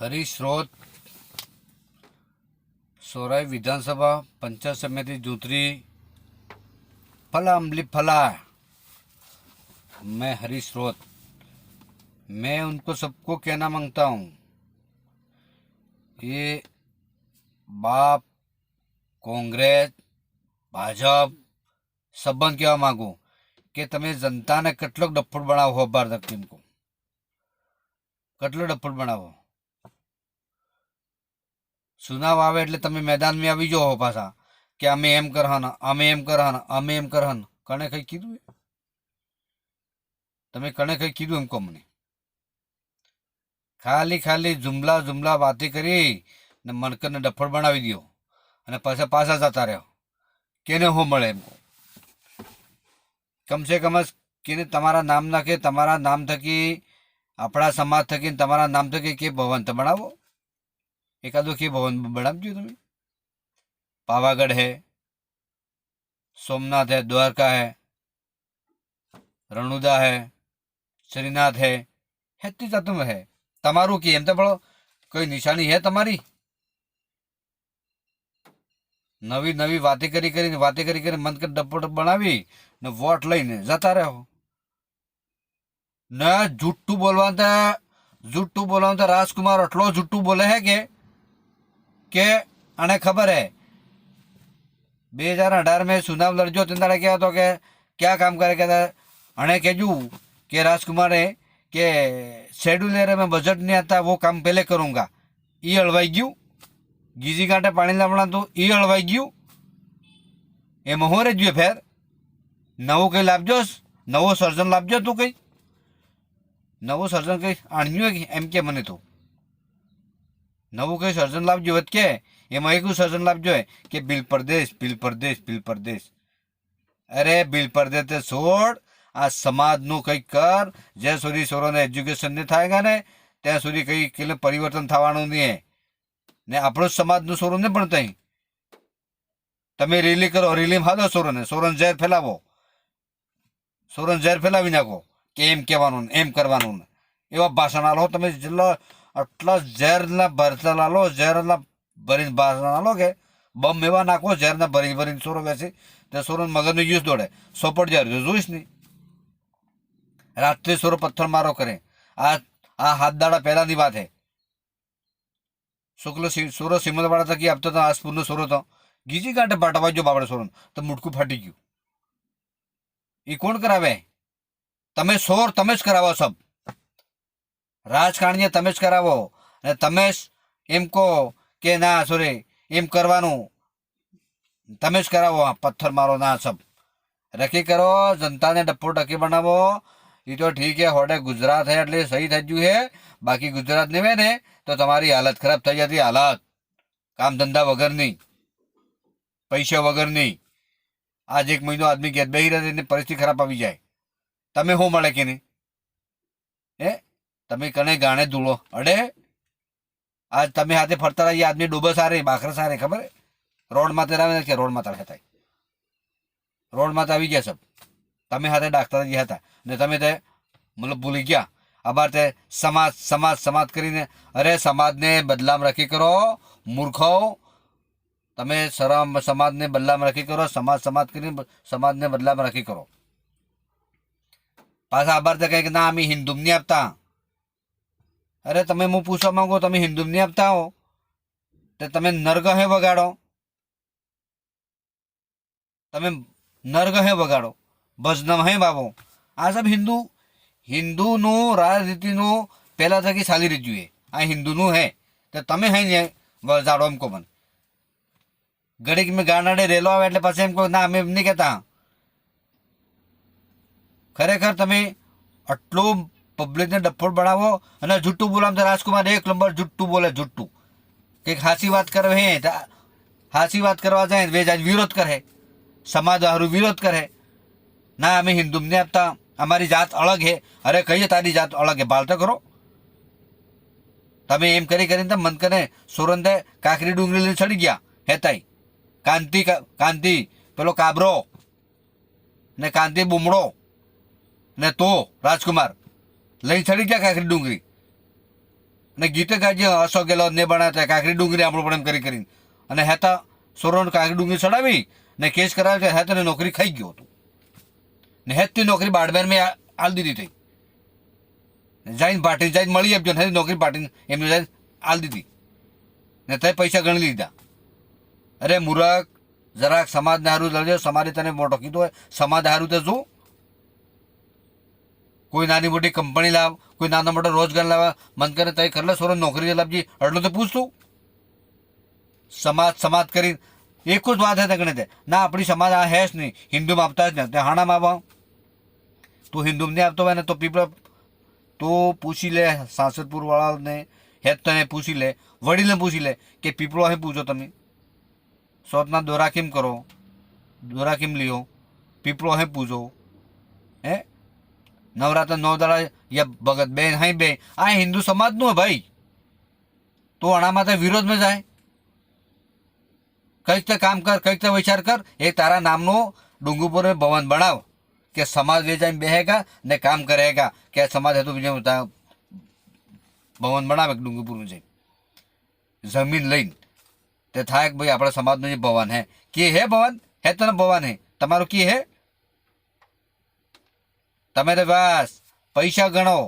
હરિશ્રોત સોરાઈ विधानसभा पंचायत समिति जूतरी फला अम्बली फला। मैं हरिश्रोत, मैं उनको सबको कहना मांगता हूँ, ये बाप कांग्रेस भाजप सबन कहवा मांगू कि तमे जनता ने कटलो डफोड़ बनावो हो बार तक टीम को कटलो डफोड़ बनावो। चुनाव आवे એટલે તમે मैदान में આવી જાઓ પાછા કે અમે એમ કરવાના અમે એમ કરવાના અમે એમ કરવાના। કણે કઈ કીધું? તમે કણે કઈ કીધું એમ કહો મને? ખાલી ખાલી જુમલા જુમલા વાતી કરી ને મણકરને ડફળ બનાવી દો અને પાછા પાછા જતા રહ્યો। કેને હું મળે એમ કહો? કમસે કમ કેને તમારા નામ નાખે, તમારા નામ થકી આપણા સમાજ થકી તમારા નામ થકી કે ભવન તો બનાવો। एकादो के भवन बनावजो तमे। पावागढ़ है, सोमनाथ है, द्वारका है, रणुदा है, श्रीनाथ है, हेती जातुं है। तमारू की एम तो बोलो कोई निशानी है तमारी? नवी नवी बातें करी मन कर डपट बनावी ने वोट लईने जता रहो न। झूठू बोलवा तो राजकुमार अटलो झूठू बोले है के आने खबर है 2018 में चुनाव लड़जो तेंदाड़े क्या तो के क्या काम करे कहता अने कहजू के राजकुमार ने के शेड्यूल में बजट नहीं आता वो काम पहले करूंगा। ई हलवाई गयू गीजी कांटे पानी लावना तो ई हलवाई गयू एम हो रे जुए फेर नवो कई लाभजोस नवो सर्जन लाभजो तू कई नवो सर्जन कई आण्यू एम के मने तो नवो कई सर्जन लाभजो वत के एमां एक सर्जन लाभजो है कि बिल परदेश बिल परदेश बिल परदेश। अरे बिल परदेश ते छोड़ आ समाज नु कई कर जे सुधी सोरो ने एज्युकेशन ने थायगा ने त्या सुधी कई केले परिवर्तन थवानुं नहीं है ने आपणो समाज नु सोरो ने पण तई तमे रेली करो रेली में हादो सोरो ने सोरन जहर फैलावो सोरन जहर फैलावी नाखो के एम कहेवानुं एम करवानुं एवा भाषण आलो तमे जिल्लो आटला जहरना भरता लो जहरना भरी भाषण आलो के बम एवा नाखो जहरना भरी भरी सोरो बेसी ते सोरो मगज नो यूज दौड़े सोपड़ जहर जोईश नहीं। रात्रे सोरो पत्थर मारो करे आ हाथ दाड़ा पहला नी बात है। शुक्ल सोरो सिमलवाड़ा तक अब तो आसपुर नो सोरो तो गीजी कांटे बाटवा जो बाबड़े सोरो तो मुटकू फाटी गयु। ई कोण करावे? तमे सोर तमे ज करावो सब राजकारणीय तमे ज करावो ने तमे एम को के ना सोरे एम करवानुं तमे ज करावो। पत्थर मारो ना सब रखी करो जनता ने डप्पो टकी बनावो। ये तो ठीक है होड़े गुजरात है એટલે सही थजू है बाकी गुजरात नहीं वे ने तो तुम्हारी हालत खराब थई जाती। हालत काम धंधा वगर नहीं पैसा वगर नहीं। आज एक महीनो आदमी घेर बेही रहे परिस्थिति खराब आवी जाए तमे हो मळे के नहीं ए तमे कने गाणे धूळो अड़े आज तमे हाथे फरता रही आदमी डूबे सारे बाखरा सारे खबर है रोड माते रहे के रोड माता था रोड माता આવી ગયા सब तमे हाथे डाक्टर जी था ने तमे ते मतलब भूली गया। अबार ते समाज समाज समाज करीने अरे समाज ने बदला में रखी करो मूर्खो तमे शरम समाज ने बदला में रखी करो समाज समाज करीने समाज ने बदला में रखी करो। पाछा अबार ते कहे कि ना अमी हिंदू नहीं आपता। अरे तमे मु पूछवा मांगो तमे हिंदू नहीं आपता हो ते तमे नरगहे वगाड़ो तमे नरगहे वगाड़ो भजनम है बाबो। आ सब हिंदू हिंदू नो राजनीति नो पहला थकी साली रज्यू है आ हिंदू नु है तो तमे है ने वजाड़ो एम को मन घड़ीक में गानाडे रेलो आवे એટલે પછી એમ કો ના અમે નહીં કહેતા। ખરેખર તમે આટલો પબ્લિકને ડફોડ બનાવો અને જુઠ્ઠું બોલામ તો રાજકુમાર એક નંબર જુઠ્ઠું બોલે જુઠ્ઠું કંઈક હાસી વાત કરે હે हासी बात करवा जाए वे आज विरोध करे समाज हारू विरोध करे ना अमे हिंदू नहीं आपता हमारी जात अलग है। अरे कही तारी जात अलग है बाल तो करो तमे एम करी करीने मन करे सोरंदे काकरी डूंगरी लईने चढ़ी गया हेताई कांति कांति पेलो काबरो ने कांति बुमड़ो ने तो राजकुमार लई चढ़ी गया काकरी डूंगरी ને ગીતે ગાજે અશોક ગેહલોત ને બનાવતા કાંકરી ડુંગરી આપણું પણ એમ કરી કરીને અને હેતા સોરોને કાંકરી ડુંગરી ચડાવી ને કેસ કરાવે હેતને નોકરી ખાઈ ગયો હતું ને હેતથી નોકરી બાડમેર મેં આલ દીધી થઈ જઈને પાટી જઈને મળી આપજો ને નોકરી પાટીને એમને જઈને આલ દીધી ને તે પૈસા ગણી લીધા. અરે મૂરખ, જરાક સમાજને હારું લડજો. સમાજે તને મોટો કીધો હોય, સમાજ હારું તો શું? કોઈ નાની મોટી કંપની લાવ, કોઈ નાનો મોટો રોજગાર લાવવા મન કરે તઈ કરલે સોરો નોકરી લાવજી એટલું તો પૂછતું. સમાજ સમાજ કરી એક જ વાત હે ગણે તે ના આપણી સમાજ આ હે જ નહીં, હિન્દુમાં આપતા જ નહીં. હાણામાં આવા તું હિન્દુમાં નહીં આપતો હોય ને તો પીપળા તો પૂછી લે સાંસદપુર વાળાને, હેત તને પૂછી લે, વડીલને પૂછી લે કે પીપળો અહીં પૂછો તમે સોતના દોરા કેમ કરો, દોરા કેમ લ્યો, પીપળો અહીં પૂછો. હે નવરાત્ર 9 દાડા યા ભગત બેન હાઈ બે આ હિન્દુ સમાજનું હે ભાઈ. તો આનામાં તો વિરોધમાં જાય. કંઈક તો કામ કર, કંઈક તો વિચાર કર. એ તારા નામનો ડુંગરપુર ભવન બનાવ કે સમાજ વેચાઈને બેહેગા ને કામ કરેગા કે સમાજ હતું બીજા ભવન બનાવે ડુંગરપુરનું જઈને જમીન લઈને તે થાય કે ભાઈ આપણા સમાજનું જે ભવન હે કે હે ભવન હે તને ભવન હે તમારું કી હે? તમે તો બસ પૈસા ગણો,